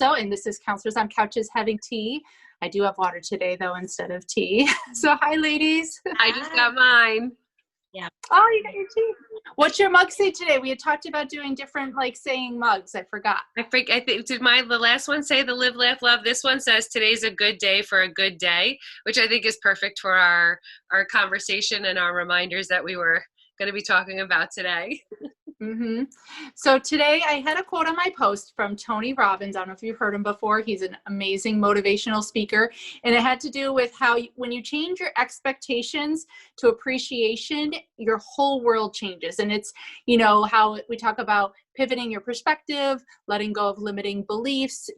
And this is Counselors on Couches having tea. I do have water today, though, instead of tea. So, hi, ladies. I just got mine. Yeah. Oh, you got your tea. What's your mug say today? We had talked about doing different, saying mugs. I forgot. I think did the last one say the live, laugh, love? This one says today's a good day for a good day, which I think is perfect for our conversation and our reminders that we were going to be talking about today. Mm-hmm. So today I had a quote on my post from Tony Robbins. I don't know if you've heard him before. He's an amazing motivational speaker. And it had to do with how when you change your expectations to appreciation, your whole world changes. And it's, how we talk about pivoting your perspective, letting go of limiting beliefs,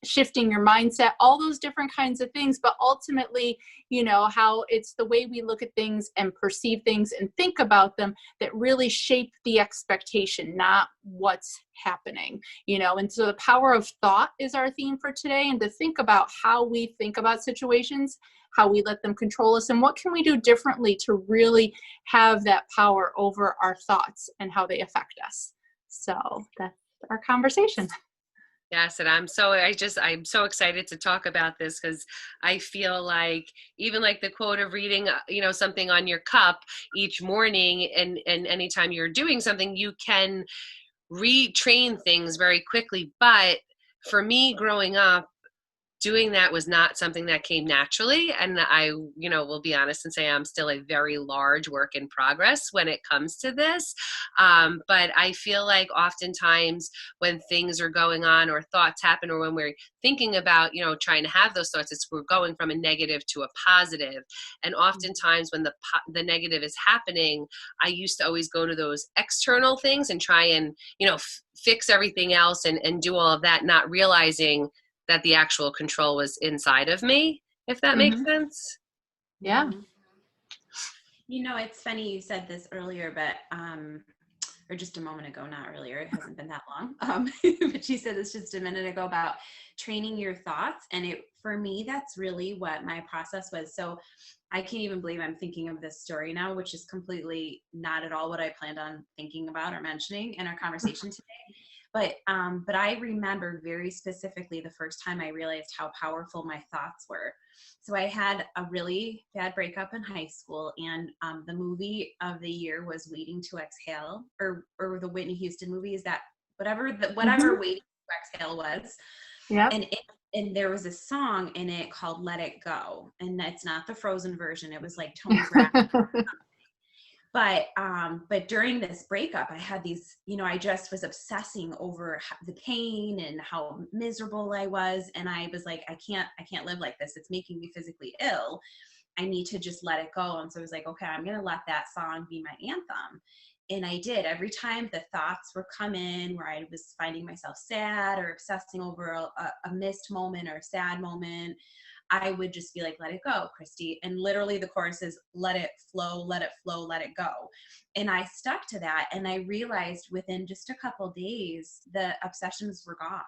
shifting your mindset, all those different kinds of things. But ultimately, how it's the way we look at things and perceive things and think about them that really shape the expectation, not what's happening, and so the power of thought is our theme for today, and to think about how we think about situations, how we let them control us, and what can we do differently to really have that power over our thoughts and how they affect us. So that's our conversation. Yes, and I'm so excited to talk about this because I feel like even like the quote of reading, something on your cup each morning, and anytime you're doing something, you can retrain things very quickly. But for me, growing up, doing that was not something that came naturally. And I, will be honest and say I'm still a very large work in progress when it comes to this. But I feel like oftentimes when things are going on or thoughts happen, or when we're thinking about, trying to have those thoughts, we're going from a negative to a positive. And oftentimes when the negative is happening, I used to always go to those external things and try and, fix everything else and do all of that, not realizing that the actual control was inside of me, if that makes sense. Yeah. It's funny you said this earlier, but or just a moment ago, not earlier, it hasn't been that long. But she said this just a minute ago about training your thoughts. And for me, that's really what my process was. So I can't even believe I'm thinking of this story now, which is completely not at all what I planned on thinking about or mentioning in our conversation today. But I remember very specifically the first time I realized how powerful my thoughts were. So I had a really bad breakup in high school, and the movie of the year was Waiting to Exhale, or the Whitney Houston movie. Is that whatever Waiting to Exhale was? Yeah. And there was a song in it called Let It Go, and it's not the Frozen version. It was like Tony Braxton. But during this breakup, I had these, I just was obsessing over the pain and how miserable I was. And I was like, I can't live like this. It's making me physically ill. I need to just let it go. And so I was like, okay, I'm going to let that song be my anthem. And I did. Every time the thoughts were coming where I was finding myself sad or obsessing over a missed moment or a sad moment, I would just be like, let it go, Christy. And literally the chorus is let it flow, let it flow, let it go. And I stuck to that. And I realized within just a couple days, the obsessions were gone,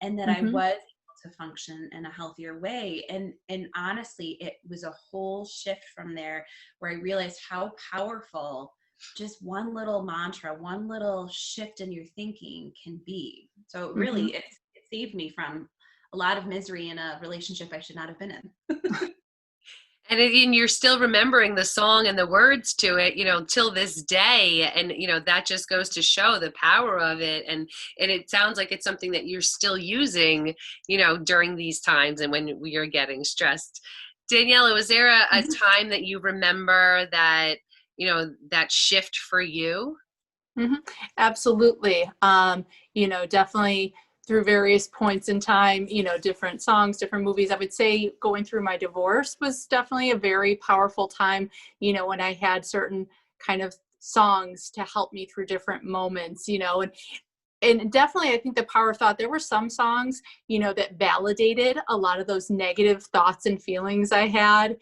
and that I was able to function in a healthier way. And honestly, it was a whole shift from there where I realized how powerful just one little mantra, one little shift in your thinking can be. So really, it saved me from a lot of misery in a relationship I should not have been in. And you're still remembering the song and the words to it, till this day. And, that just goes to show the power of it. And it sounds like it's something that you're still using, during these times and when you're getting stressed. Daniela, was there a time that you remember that, that shift for you? Absolutely. Definitely through various points in time, different songs, different movies. I would say going through my divorce was definitely a very powerful time, when I had certain kind of songs to help me through different moments, and definitely I think the power of thought, there were some songs, that validated a lot of those negative thoughts and feelings I had,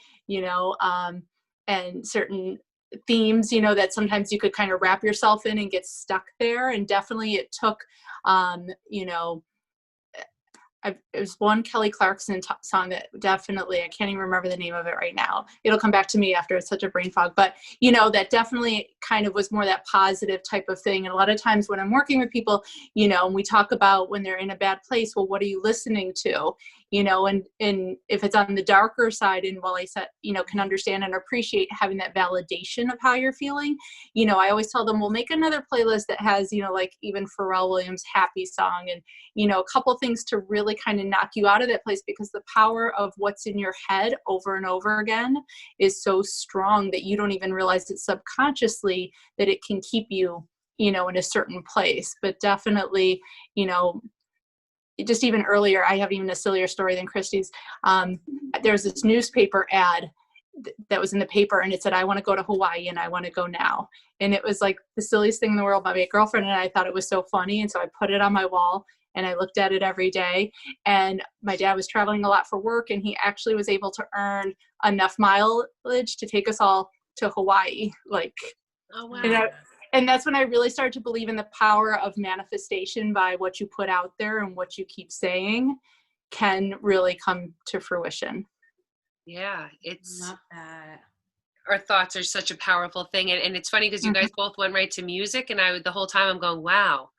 and certain themes, that sometimes you could kind of wrap yourself in and get stuck there. And definitely it took, it was one Kelly Clarkson song that definitely, I can't even remember the name of it right now. It'll come back to me after it's such a brain fog, but that definitely kind of was more that positive type of thing. And a lot of times when I'm working with people, and we talk about when they're in a bad place, well, what are you listening to? And if it's on the darker side, and while I said, can understand and appreciate having that validation of how you're feeling, I always tell them, we'll make another playlist that has, like even Pharrell Williams' Happy song, and, a couple things to really kind of knock you out of that place, because the power of what's in your head over and over again is so strong that you don't even realize it subconsciously, that it can keep you, in a certain place. But definitely, just even earlier, I have even a sillier story than Christy's. There's this newspaper ad that was in the paper, and it said, I want to go to Hawaii and I want to go now. And it was like the silliest thing in the world. My girlfriend and I thought it was so funny. And so I put it on my wall and I looked at it every day. And my dad was traveling a lot for work, and he actually was able to earn enough mileage to take us all to Hawaii. Oh, wow. And that's when I really started to believe in the power of manifestation, by what you put out there and what you keep saying can really come to fruition. Yeah, Love that. our thoughts are such a powerful thing. And it's funny because you guys both went right to music, and the whole time I'm going, wow,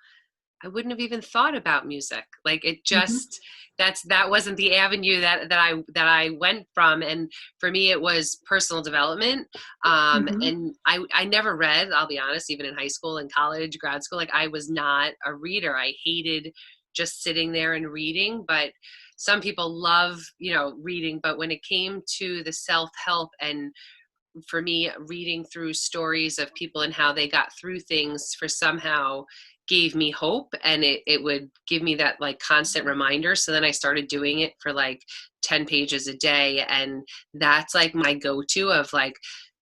I wouldn't have even thought about music. Like it just, that wasn't the avenue that I went from. And for me, it was personal development. And I never read, I'll be honest, even in high school and college, grad school, like I was not a reader. I hated just sitting there and reading, but some people love, reading. But when it came to the self-help, and for me, reading through stories of people and how they got through things, for somehow gave me hope, and it would give me that like constant reminder. So then I started doing it for like 10 pages a day, and that's like my go-to of like,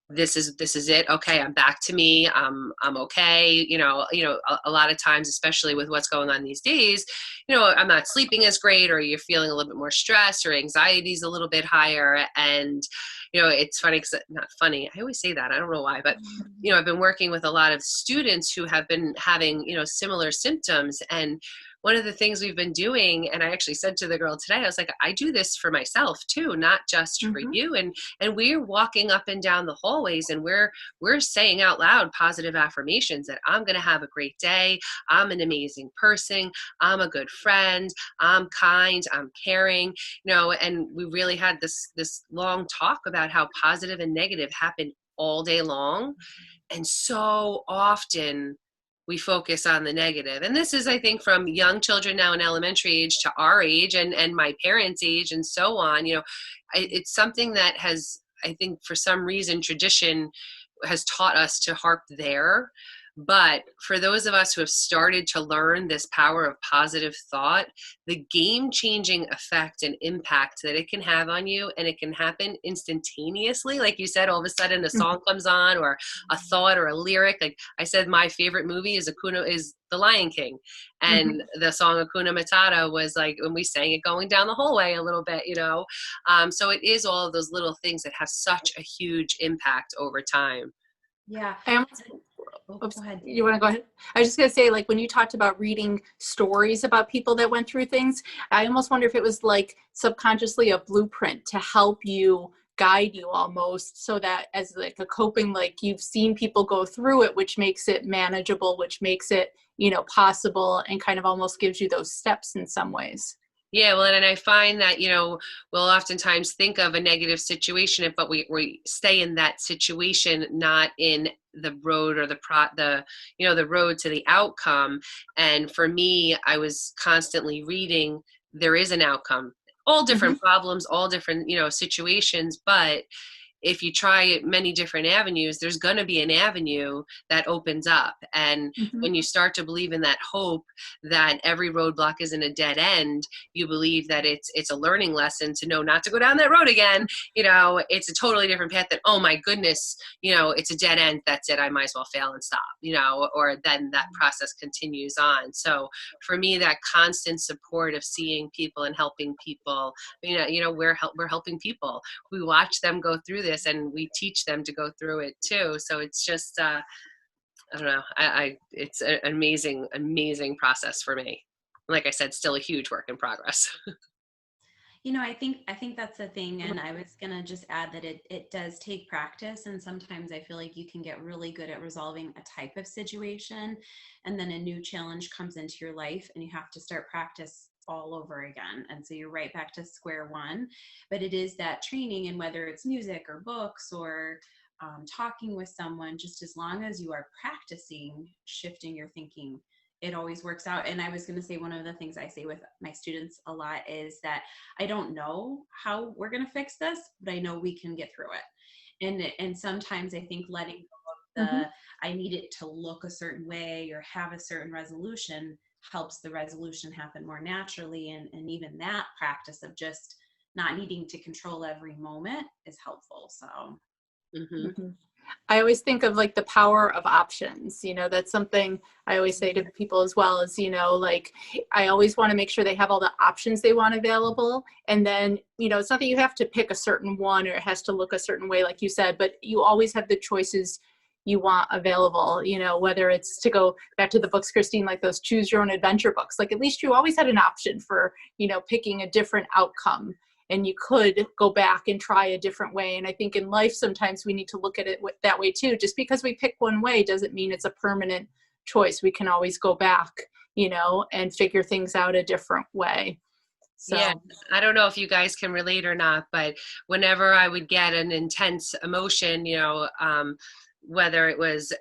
this is it. Okay, I'm back to me. I'm okay. A lot of times, especially with what's going on these days, I'm not sleeping as great, or you're feeling a little bit more stress, or anxiety's a little bit higher. And, it's funny, because not funny. I always say that. I don't know why, but, I've been working with a lot of students who have been having, similar symptoms. And one of the things we've been doing, and I actually said to the girl today, I was like, I do this for myself too, not just for you. And we're walking up and down the hallways, and we're saying out loud positive affirmations that I'm going to have a great day. I'm an amazing person. I'm a good friend. I'm kind. I'm caring, and we really had this long talk about how positive and negative happen all day long. And so often we focus on the negative. And this is, I think, from young children now in elementary age to our age, and my parents' age, and so on. It's something that has, I think, for some reason, tradition has taught us to harp there. But for those of us who have started to learn this power of positive thought, the game-changing effect and impact that it can have on you, and it can happen instantaneously. Like you said, all of a sudden a song comes on, or a thought, or a lyric. Like I said, my favorite movie is The Lion King. And the song Hakuna Matata was like, when we sang it going down the hallway a little bit, So it is all of those little things that have such a huge impact over time. Yeah. Go ahead. You want to go ahead? I was just going to say, like, when you talked about reading stories about people that went through things, I almost wonder if it was like subconsciously a blueprint to help you, guide you almost, so that as like a coping, like you've seen people go through it, which makes it manageable, which makes it, possible, and kind of almost gives you those steps in some ways. Yeah, well, and I find that, we'll oftentimes think of a negative situation, but we stay in that situation, not in the road, or the road to the outcome. And for me, I was constantly reading, there is an outcome, all different problems, all different, situations, but if you try many different avenues, there's going to be an avenue that opens up. And when you start to believe in that hope, that every roadblock isn't a dead end, you believe that it's a learning lesson to know not to go down that road again. It's a totally different path, that, oh my goodness, it's a dead end. That's it. I might as well fail and stop, or then that process continues on. So for me, that constant support of seeing people and helping people, we're helping people. We watch them go through this, and we teach them to go through it too. So it's just, I don't know. It's an amazing process for me. Like I said, still a huge work in progress. I think that's the thing, and I was gonna just add that it does take practice, and sometimes I feel like you can get really good at resolving a type of situation, and then a new challenge comes into your life, and you have to start practice all over again, and so you're right back to square one. But it is that training, and whether it's music or books or talking with someone, just as long as you are practicing shifting your thinking, it always works out. And I was going to say, one of the things I say with my students a lot is that I don't know how we're going to fix this, but I know we can get through it. And sometimes I think letting go of Mhm. the I need it to look a certain way or have a certain resolution helps the resolution happen more naturally. And even that practice of just not needing to control every moment is helpful. So Hmm. Mhm. I always think of like the power of options. That's something I always say to people as well is, like I always want to make sure they have all the options they want available. And then, it's not that you have to pick a certain one or it has to look a certain way, like you said, but you always have the choices you want available, whether it's to go back to the books, Christine, like those choose your own adventure books, like at least you always had an option for, picking a different outcome, and you could go back and try a different way. And I think in life, sometimes we need to look at it that way too. Just because we pick one way doesn't mean it's a permanent choice. We can always go back, and figure things out a different way. Yeah, So, I don't know if you guys can relate or not, but whenever I would get an intense emotion, whether it was,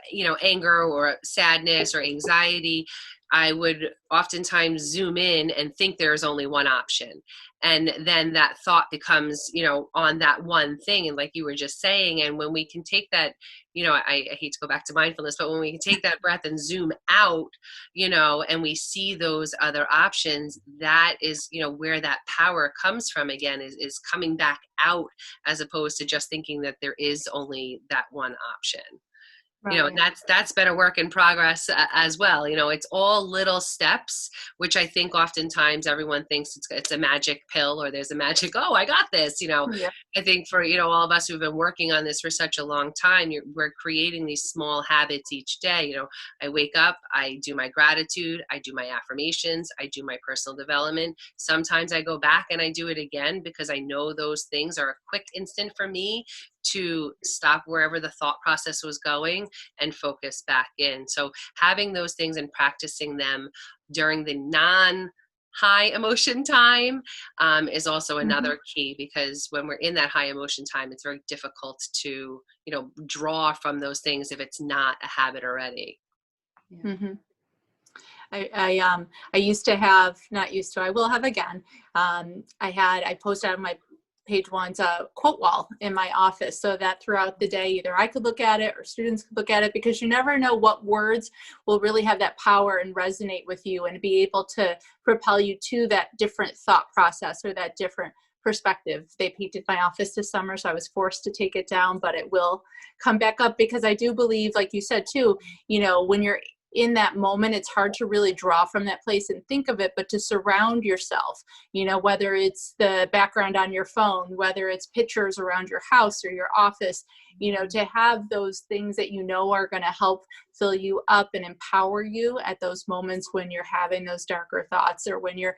anger or sadness or anxiety, I would oftentimes zoom in and think there's only one option. And then that thought becomes, on that one thing. And like you were just saying, and when we can take that, I hate to go back to mindfulness, but when we can take that breath and zoom out, and we see those other options, that is, where that power comes from again, is coming back out, as opposed to just thinking that there is only that one option. And right. that's been a work in progress as well. It's all little steps, which I think oftentimes everyone thinks it's a magic pill, or there's a magic, oh, I got this. Yeah. I think for, all of us who've been working on this for such a long time, we're creating these small habits each day. I wake up, I do my gratitude, I do my affirmations, I do my personal development. Sometimes I go back and I do it again, because I know those things are a quick instant for me to stop wherever the thought process was going and focus back in. So having those things and practicing them during the high emotion time is also another key, because when we're in that high emotion time, it's very difficult to, draw from those things if it's not a habit already. yeah. Mm-hmm. I used to have, not used to, I will have again. I posted on my page once a quote wall in my office, so that throughout the day, either I could look at it or students could look at it, because you never know what words will really have that power and resonate with you and be able to propel you to that different thought process or that different perspective. They painted my office this summer, so I was forced to take it down, but it will come back up, because I do believe, like you said too, when you're in that moment, it's hard to really draw from that place and think of it, but to surround yourself, whether it's the background on your phone, whether it's pictures around your house or your office, to have those things that are going to help fill you up and empower you at those moments when you're having those darker thoughts, or when you're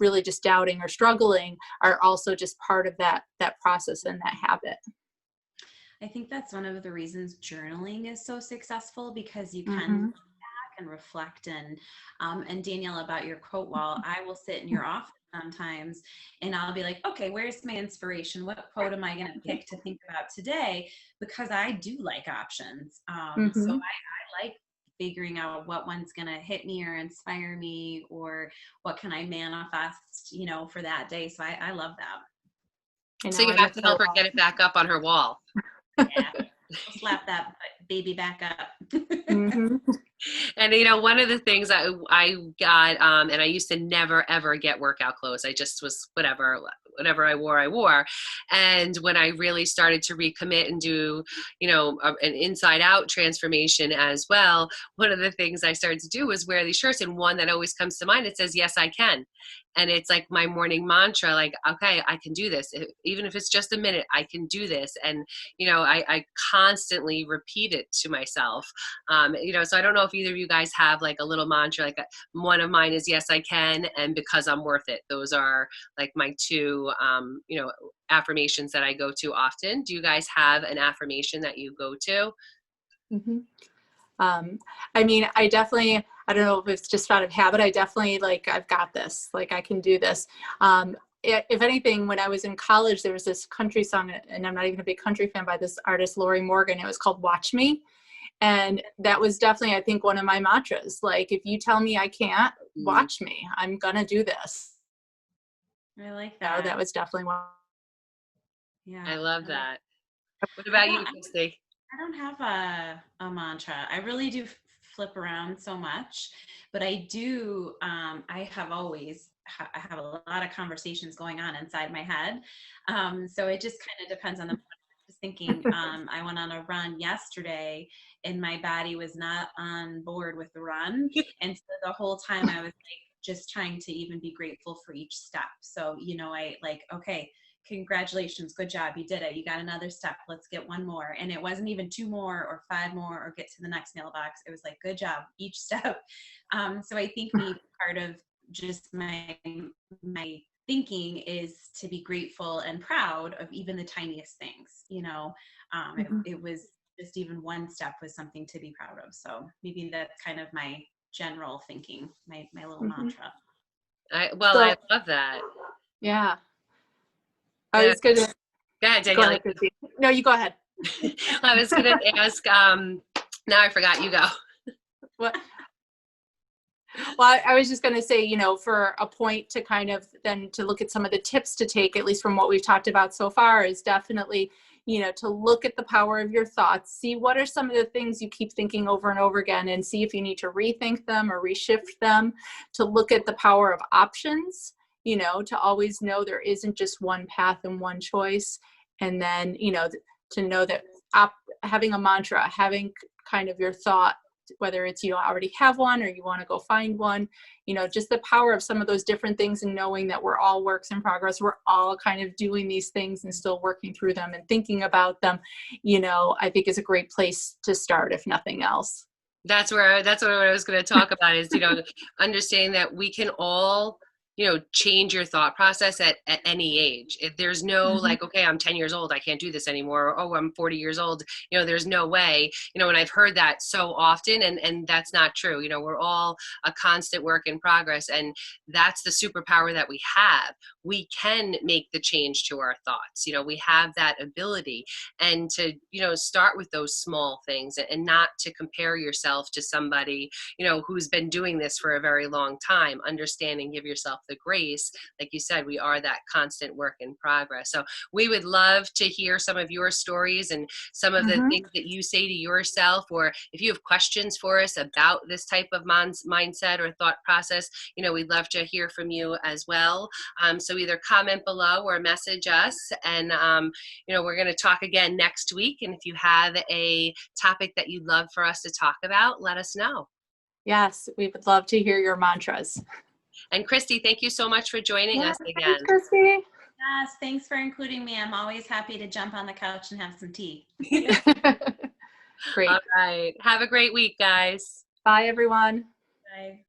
really just doubting or struggling, are also just part of that process and that habit. I think that's one of the reasons journaling is so successful, because you can Mm-hmm. look back and reflect. And Danielle, about your quote wall, I will sit in your office sometimes and I'll be like, okay, where's my inspiration? What quote am I going to pick to think about today? Because I do like options. So Mm-hmm. I like figuring out what one's going to hit me or inspire me, or what can I manifest, for that day. So I love that. So you I have look to at our help her wall. get it back up on her wall. Yeah. Slap that baby back up. Mm-hmm. And one of the things I got, and I used to never ever get workout clothes. I just was whatever I wore. And when I really started to recommit and do, an inside out transformation as well, one of the things I started to do was wear these shirts, and one that always comes to mind, it says, "Yes, I can." And it's like my morning mantra, like, okay, I can do this. Even if it's just a minute, I can do this. And, I constantly repeat it to myself. So I don't know if either of you guys have like a little mantra, like one of mine is yes, I can, and because I'm worth it. Those are like my two, affirmations that I go to often. Do you guys have an affirmation that you go to? Mhm. I mean, I don't know if it's just out of habit. I definitely like, I've got this, like I can do this. If anything, when I was in college, there was this country song, and I'm not even a big country fan, by this artist, Lori Morgan. It was called Watch Me. And that was definitely, I think, one of my mantras. Like, if you tell me I can't, watch me. I'm going to do this. I like So that. that was definitely one. Yeah. I love that. What about you, Christy? I don't have a mantra. I really do flip around so much, but I do, I have always, I have a lot of conversations going on inside my head. So it just kind of depends on the, just thinking, I went on a run yesterday and my body was not on board with the run. And so the whole time I was like, just trying to even be grateful for each step. So, I like, okay, congratulations, good job, you did it, you got another step, let's get one more. And it wasn't even 2 more or 5 more or get to the next mailbox. It was like, good job each step. So I think maybe part of just my thinking is to be grateful and proud of even the tiniest things. It was just even one step was something to be proud of. So maybe that's kind of my general thinking, my little mantra. I love that. Yeah. I was going to go ahead, go Danielle. ahead, Christy. No, you go ahead. I was going to ask, now I forgot, you go. What? Well, I was just going to say, for a point to kind of then to look at some of the tips to take, at least from what we've talked about so far, is definitely, to look at the power of your thoughts, see what are some of the things you keep thinking over and over again, and see if you need to rethink them or reshift them, to look at the power of options, to always know there isn't just one path and one choice. And then, to know that having a mantra, having kind of your thought, whether it's you already have one or you want to go find one, just the power of some of those different things, and knowing that we're all works in progress. We're all kind of doing these things and still working through them and thinking about them, I think is a great place to start, if nothing else. That's what I was going to talk about is, understanding that we can all, change your thought process at any age. If there's no like, okay, I'm 10 years old, I can't do this anymore. Or, oh, I'm 40 years old. There's no way, and I've heard that so often, and that's not true. We're all a constant work in progress, and that's the superpower that we have. We can make the change to our thoughts. We have that ability, and to, start with those small things, and not to compare yourself to somebody, who's been doing this for a very long time. Understanding, give yourself the grace. Like you said, we are that constant work in progress. So we would love to hear some of your stories and some of the things that you say to yourself, or if you have questions for us about this type of mindset or thought process, we'd love to hear from you as well. So either comment below or message us, and we're going to talk again next week. And if you have a topic that you'd love for us to talk about, let us know. Yes, we would love to hear your mantras. And Christy, thank you so much for joining us again. Thanks, Christy. Yes, thanks for including me. I'm always happy to jump on the couch and have some tea. Great. All right. Have a great week, guys. Bye, everyone. Bye.